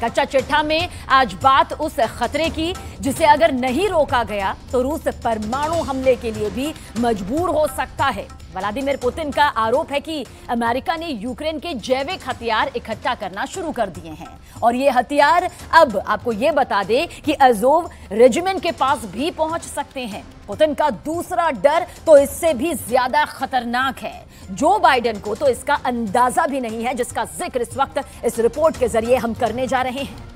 कच्चा चिट्ठा में आज बात उस खतरे की जिसे अगर नहीं रोका गया तो रूस परमाणु हमले के लिए भी मजबूर हो सकता है। व्लादिमीर पुतिन का आरोप है कि अमेरिका ने यूक्रेन के जैविक हथियार इकट्ठा करना शुरू कर दिए हैं और ये हथियार अब आपको ये बता दे कि अज़ोव रेजिमेंट के पास भी पहुंच सकते हैं। पुतिन का दूसरा डर तो इससे भी ज्यादा खतरनाक है। जो बाइडेन को तो इसका अंदाजा भी नहीं है जिसका जिक्र इस वक्त इस रिपोर्ट के जरिए हम करने जा रहे हैं।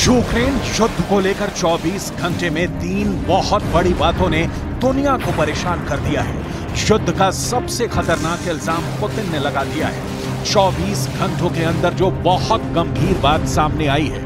यूक्रेन युद्ध को लेकर 24 घंटे में 3 बहुत बड़ी बातों ने दुनिया को परेशान कर दिया है। युद्ध का सबसे खतरनाक इल्जाम पुतिन ने लगा दिया है। 24 घंटों के अंदर जो बहुत गंभीर बात सामने आई है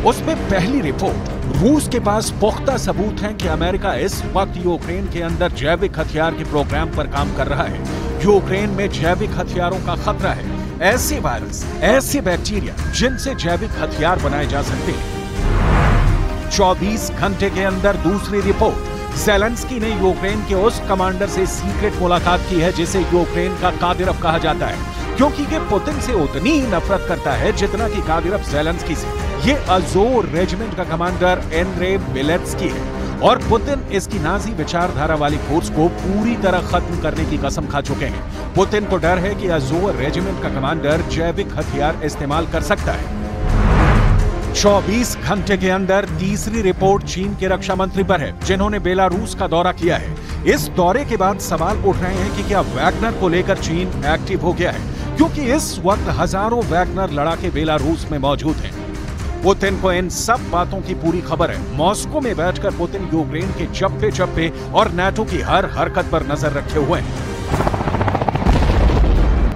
उसमें पहली रिपोर्ट, रूस के पास पुख्ता सबूत हैं कि अमेरिका इस वक्त यूक्रेन के अंदर जैविक हथियार के प्रोग्राम पर काम कर रहा है। यूक्रेन में जैविक हथियारों का खतरा है। ऐसे वायरस, ऐसे बैक्टीरिया जिनसे जैविक हथियार बनाए जा सकते हैं। 24 घंटे के अंदर दूसरी रिपोर्ट, ज़ेलेंस्की ने यूक्रेन के उस कमांडर से सीक्रेट मुलाकात की है जिसे यूक्रेन का कादिरव कहा जाता है, क्योंकि ये पुतिन से उतनी ही नफरत करता है जितना कि कादिरव ज़ेलेंस्की से। ये अज़ोव रेजिमेंट का कमांडर एंड्रे बिलेत्स्की है और पुतिन इसकी नाजी विचारधारा वाली फोर्स को पूरी तरह खत्म करने की कसम खा चुके हैं। पुतिन को डर है कि अज़ोव रेजिमेंट का कमांडर जैविक हथियार इस्तेमाल कर सकता है। 24 घंटे के अंदर तीसरी रिपोर्ट चीन के रक्षा मंत्री पर है, जिन्होंने बेलारूस का दौरा किया है। इस दौरे के बाद सवाल उठ रहे हैं कि क्या वैगनर को लेकर चीन एक्टिव हो गया है, क्योंकि इस वक्त हजारों वैगनर लड़ाके बेलारूस में मौजूद हैं। पुतिन को इन सब बातों की पूरी खबर है। मॉस्को में बैठकर पुतिन यूक्रेन के चप्पे चप्पे और नाटो की हर हरकत पर नजर रखे हुए हैं।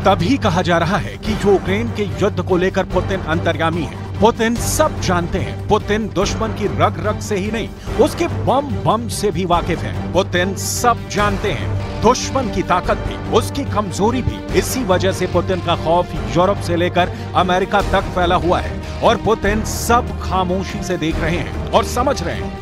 तभी कहा जा रहा है कि यूक्रेन के युद्ध को लेकर पुतिन अंतर्यामी है। पुतिन सब जानते हैं। पुतिन दुश्मन की रग रग से ही नहीं, उसके बम बम से भी वाकिफ है। पुतिन सब जानते हैं, दुश्मन की ताकत भी, उसकी कमजोरी भी। इसी वजह से पुतिन का खौफ यूरोप से लेकर अमेरिका तक फैला हुआ है और पुतिन सब खामोशी से देख रहे हैं और समझ रहे हैं।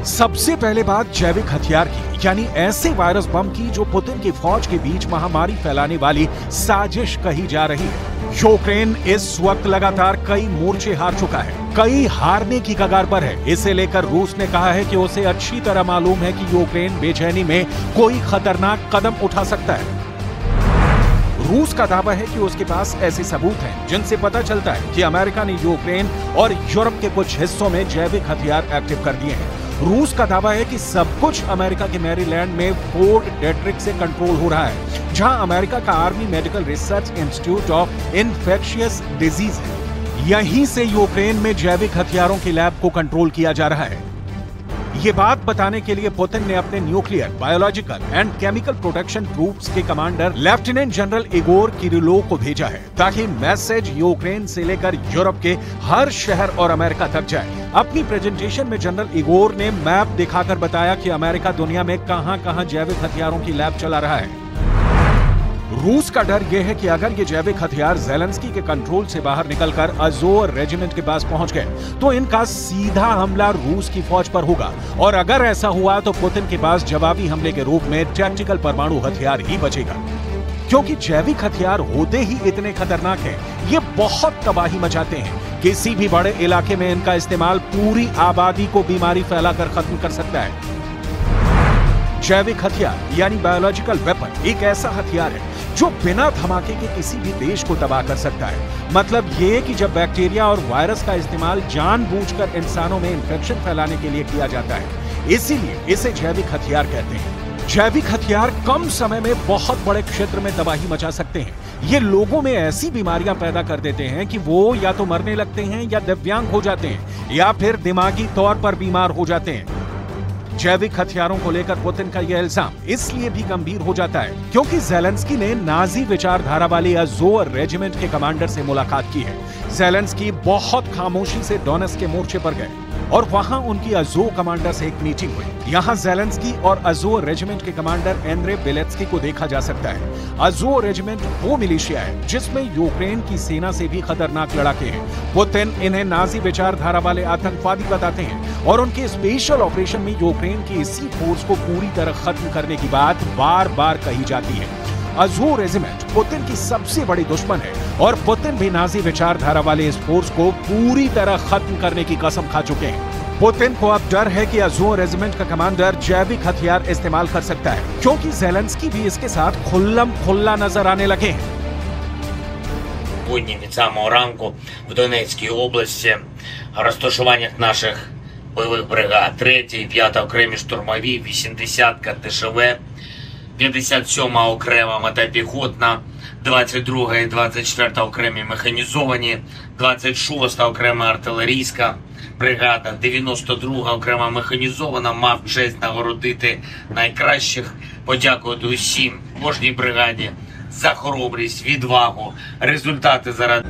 सबसे पहले बात जैविक हथियार की, यानी ऐसे वायरस बम की जो पुतिन की फौज के बीच महामारी फैलाने वाली साजिश कही जा रही है। यूक्रेन इस वक्त लगातार कई मोर्चे हार चुका है, कई हारने की कगार पर है। इसे लेकर रूस ने कहा है कि उसे अच्छी तरह मालूम है कि यूक्रेन बेचैनी में कोई खतरनाक कदम उठा सकता है। रूस का दावा है कि उसके पास ऐसे सबूत हैं जिनसे पता चलता है कि अमेरिका ने यूक्रेन और यूरोप के कुछ हिस्सों में जैविक हथियार एक्टिव कर दिए हैं। रूस का दावा है कि सब कुछ अमेरिका के मैरीलैंड में फोर्ट डेट्रिक से कंट्रोल हो रहा है, जहां अमेरिका का army medical research institute of infectious disease है। यहीं से यूक्रेन में जैविक हथियारों की लैब को कंट्रोल किया जा रहा है। ये बात बताने के लिए पुतिन ने अपने nuclear, biological and chemical protection troops के commander lieutenant general Igor Kirillov को भेजा है, ताकि मैसेज यूक्रेन से लेकर यूरोप के हर शहर और अमेरिका तक जाए। अपनी प्रेजेंटेशन में जनरल इगोर ने मैप दिखाकर बताया कि अमेरिका दुनिया में कहां-कहां जैविक हथियारों की लैब चला रहा है। रूस का डर यह है कि अगर ये जैविक हथियार ज़ेलेंस्की के कंट्रोल से बाहर निकलकर अज़ोव रेजिमेंट के पास पहुंच गए तो इनका सीधा हमला रूस की फौज पर होगा, और अगर ऐसा हुआ तो पुतिन के पास जवाबी हमले के रूप में टैक्टिकल परमाणु हथियार ही बचेगा। क्योंकि जैविक हथियार होते ही इतने खतरनाक हैं, ये बहुत तबाही मचाते हैं। किसी भी बड़े इलाके में इनका इस्तेमाल पूरी आबादी को बीमारी फैलाकर खत्म कर सकता है। जैविक हथियार यानी बायोलॉजिकल वेपन एक ऐसा हथियार है जो बिना धमाके के किसी भी देश को तबाह कर सकता है। मतलब ये कि जब बैक्टीरिया और वायरस का इस्तेमाल जानबूझकर इंसानों में इंफेक्शन फैलाने के लिए किया जाता है, इसीलिए इसे जैविक हथियार कहते हैं। जैविक हथियार कम समय में बहुत बड़े क्षेत्र में तबाही मचा सकते हैं। ये लोगों में ऐसी बीमारियां पैदा कर देते हैं कि वो या तो मरने लगते हैं या दिव्यांग हो जाते हैं या फिर दिमागी तौर पर बीमार हो जाते हैं। जैविक हथियारों को लेकर पुतिन का यह इल्जाम इसलिए भी गंभीर हो जाता है क्योंकि ज़ेलेंस्की ने नाजी विचारधारा वाले अज़ोर रेजिमेंट के कमांडर से मुलाकात की है। ज़ेलेंस्की बहुत खामोशी से डोनेट्स्क के मोर्चे पर गए और वहां उनकी अज़ोर कमांडर से एक मीटिंग हुई। यहां ज़ेलेंस्की और अज़ोर रेजिमेंट के कमांडर एंड्रे बेलेत्स्की को देखा जा सकता है। अज़ोर रेजिमेंट वो मिलिशिया है जिसमें यूक्रेन की सेना से भी खतरनाक लड़ाके हैं। पुतिन इन्हें नाजी विचारधारा वाले आतंकवादी बताते हैं और उनके स्पेशल ऑपरेशन में यूक्रेन की इसी फोर्स को पूरी तरह खत्म करने की बात बार बार कही जाती है। अज़ोर रेजिमेंट पुतिन की सबसे बड़ी दुश्मन है और पुतिन भी नाजी विचारधारा वाले इस फोर्स को पूरी तरह खत्म करने की कसम खा चुके हैं। पुतिन को अब डर है कि अज़ोर रेजिमेंट का कमांडर जैविक हथियार इस्तेमाल कर सकता है क्योंकि ज़ेलेंस्की भी इसके साथ खुल्लम खुल्ला नजर आने लगे हैं। Сьогодні від самого ранку в Донецькій області розташуваннях наших бойових бригад 3-й і 5-та окремі штурмові, 80-ка ТШВ, 57-ма окрема мотопіхотна, 22-га і 24-та окремі механізовані, 26-та окрема артилерійська бригада, 92-га окрема механізована. Мав честь нагородити найкращих, подякувати усім кожній бригаді за хоробрість, відвагу, результати заради.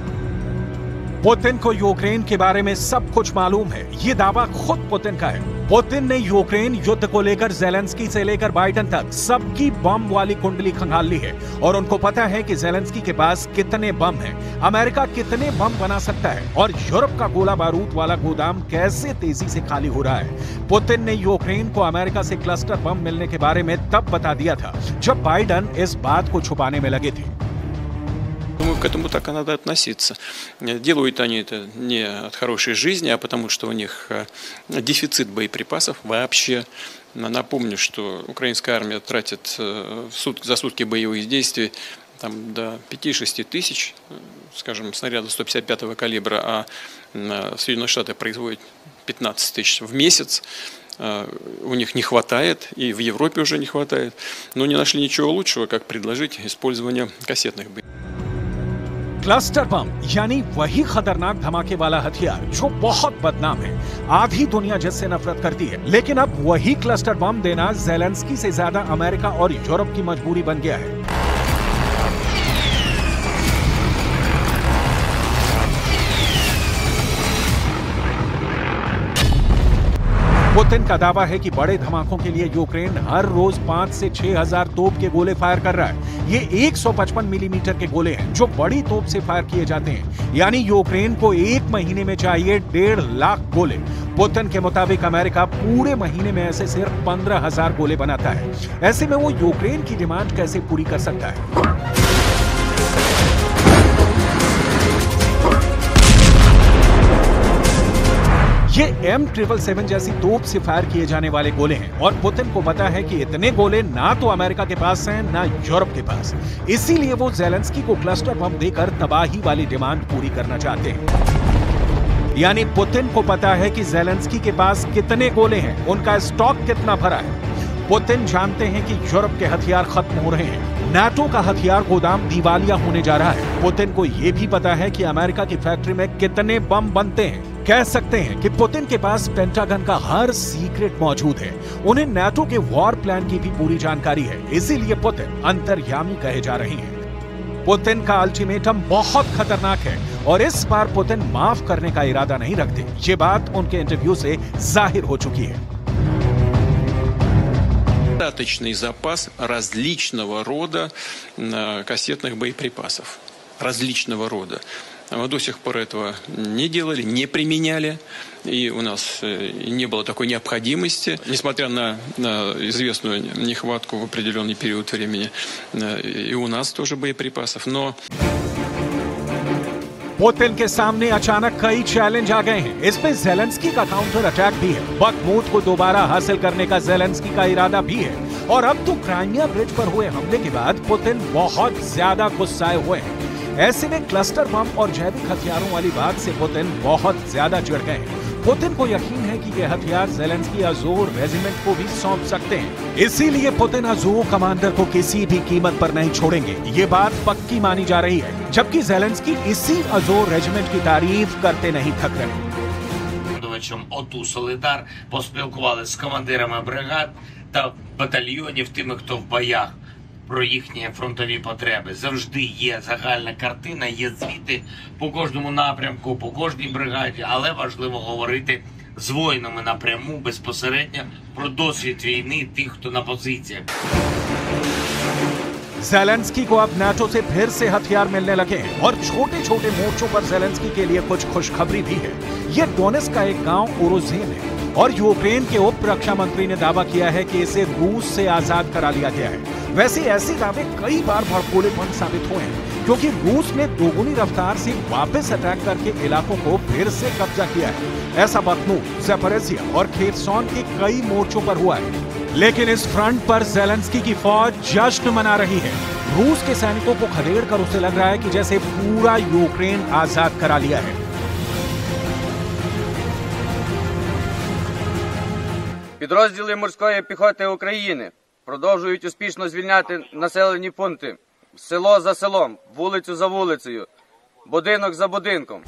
पुतिन को यूक्रेन के बारे में सब कुछ मालूम है। ये दावा खुद पुतिन का है। पुतिन ने यूक्रेन युद्ध को लेकर ज़ेलेंस्की से लेकर बाइडेन तक सबकी बम वाली कुंडली खंगाल ली है और उनको पता है कि ज़ेलेंस्की के पास कितने बम हैं, अमेरिका कितने बम बना सकता है और यूरोप का गोला बारूद वाला गोदाम कैसे तेजी से खाली हो रहा है। पुतिन ने यूक्रेन को अमेरिका से क्लस्टर बम मिलने के बारे में तब बता दिया था जब बाइडेन इस बात को छुपाने में लगे थे। Думаю, к этому так и надо относиться. Делают они это не от хорошей жизни, а потому что у них дефицит боеприпасов вообще. Напомню, что украинская армия тратит за сутки боевых действий там, до 5-6 тысяч, скажем, снарядов 155-го калибра, а Соединенные Штаты производят 15 тысяч в месяц. У них не хватает, и в Европе уже не хватает. Но не нашли ничего лучшего, как предложить использование кассетных боеприпасов. क्लस्टर बम यानी वही खतरनाक धमाके वाला हथियार जो बहुत बदनाम है, आधी दुनिया जिससे नफरत करती है, लेकिन अब वही क्लस्टर बम देना ज़ेलेंस्की से ज्यादा अमेरिका और यूरोप की मजबूरी बन गया है। पुतिन का दावा है कि बड़े धमाकों के लिए यूक्रेन हर रोज 5 से 6 हजार तोप के गोले फायर कर रहा है। ये 155 मिलीमीटर के गोले हैं जो बड़ी तोप से फायर किए जाते हैं, यानी यूक्रेन को एक महीने में चाहिए 1.5 लाख गोले। पुतिन के मुताबिक अमेरिका पूरे महीने में ऐसे सिर्फ 15,000 गोले बनाता है। ऐसे में वो यूक्रेन की डिमांड कैसे पूरी कर सकता है? ये M777 जैसी तोप से फायर किए जाने वाले गोले हैं और पुतिन को पता है कि इतने गोले ना तो अमेरिका के पास हैं ना यूरोप के पास। इसीलिए वो ज़ेलेंस्की को क्लस्टर बम देकर तबाही वाली डिमांड पूरी करना चाहते हैं। यानी पुतिन को पता है कि ज़ेलेंस्की के पास कितने गोले हैं, उनका स्टॉक कितना भरा है। पुतिन जानते हैं कि यूरोप के हथियार खत्म हो रहे हैं, नाटो का हथियार गोदाम दिवालिया होने जा रहा है। पुतिन को यह भी पता है कि अमेरिका की फैक्ट्री में कितने बम बनते हैं। कह सकते हैं कि पुतिन के पास पेंटागन का हर सीक्रेट मौजूद है। उन्हें नाटो के वॉर प्लान की भी पूरी जानकारी है, इसीलिए पुतिन अंतर्यामी कहे जा रहे हैं। पुतिन का अल्टीमेटम बहुत खतरनाक है और इस बार पुतिन माफ करने का इरादा नहीं रखते। ये बात उनके इंटरव्यू से जाहिर हो चुकी है। Достаточный запас различного рода кассетных боеприпасов. Различного рода. Мы до сих пор этого не делали, не применяли, и у нас не было такой необходимости, несмотря на известную нехватку в определенный период времени, и у нас тоже боеприпасов, но... पुतिन के सामने अचानक कई चैलेंज आ गए हैं। इसमें ज़ेलेंस्की का काउंटर अटैक भी है, बखमूत को दोबारा हासिल करने का ज़ेलेंस्की का इरादा भी है और अब तो क्राइमिया ब्रिज पर हुए हमले के बाद पुतिन बहुत ज्यादा गुस्साए हुए हैं। ऐसे में क्लस्टर बम और जैविक हथियारों वाली बात से पुतिन बहुत ज्यादा चिढ़ गए हैं। पुतिन को यकीन है कि यह हथियार ज़ेलेंस्की अज़ोर रेजिमेंट को भी सौंप सकते हैं, इसीलिए पुतिन अज़ोर कमांडर को किसी भी कीमत पर नहीं छोड़ेंगे। ये बात पक्की मानी जा रही है, जबकि ज़ेलेंस्की इसी अज़ोर रेजिमेंट की तारीफ करते नहीं थक रहे। командувачем ОТУ «Солидар», поспілкувалися з командирами бригад та батальйонів, тими, хто в боях, про їхні фронтові потреби. Завжди є загальна картина, є звіти по кожному напрямку, по кожній бригаді, але важливо говорити з воїнами напряму, безпосередньо про досвід війни тих, хто на позиціях. ज़ेलेंस्की को अब नाटो से फिर से हथियार मिलने लगे हैं और छोटे छोटे मोर्चों पर ज़ेलेंस्की के लिए कुछ खुशखबरी भी है। ये डोनेट्स्क का एक गांव ओरोज़ेन है और यूक्रेन के उप रक्षा मंत्री ने दावा किया है कि इसे रूस से आजाद करा लिया गया है। वैसे ऐसे दावे कई बार भड़कोलेपन साबित हुए हैं, क्योंकि रूस ने दोगुनी रफ्तार से वापस अटैक करके इलाकों को फिर से कब्जा किया है। ऐसा बखनूर, ज़ेपोरिज़िया और खेरसोन के कई मोर्चों पर हुआ है। लेकिन इस फ्रंट पर ज़ेलेंस्की की फौज जश्न मना रही है। रूस के सैनिकों को खदेड़ कर उसे लग रहा है कि जैसे पूरा यूक्रेन आजाद करा लिया है। Підрозділи морської піхоти України продовжують успішно звільняти населені пункти село за селом, вулицю за вулицею, будинок за будинком.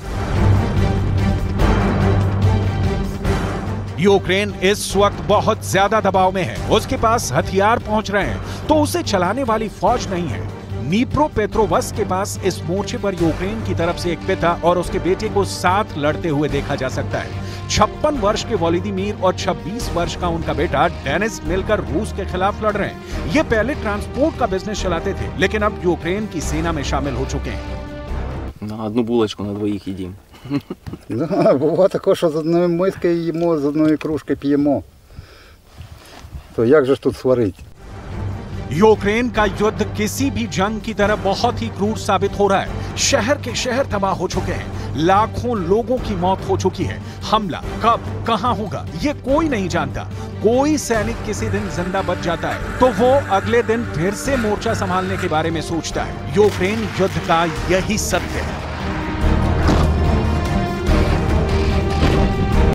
यूक्रेन इस वक्त बहुत ज्यादा दबाव में है। उसके पास हथियार पहुंच रहे हैं तो उसे चलाने वाली फौज नहीं है। नीप्रोपेट्रोवस्क के पास इस मोर्चे पर यूक्रेन की तरफ से एक पिता और उसके बेटे को साथ लड़ते हुए देखा जा सकता है। 56 वर्ष के वोलोदिमीर और 26 वर्ष का उनका बेटा डेनिस मिलकर रूस के खिलाफ लड़ रहे हैं। ये पहले ट्रांसपोर्ट का बिजनेस चलाते थे, लेकिन अब यूक्रेन की सेना में शामिल हो चुके हैं। На одну булочку на двоїх їдім. Да, буває також, що з одної миски їмо, з одної кружки п'ємо. То як же ж тут сварить? यूक्रेन का युद्ध किसी भी जंग की तरह बहुत ही क्रूर साबित हो रहा है। शहर के शहर तबाह हो चुके हैं, लाखों लोगों की मौत हो चुकी है। हमला कब कहां होगा ये कोई नहीं जानता। कोई सैनिक किसी दिन जिंदा बच जाता है तो वो अगले दिन फिर से मोर्चा संभालने के बारे में सोचता है। यूक्रेन युद्ध का यही सत्य है।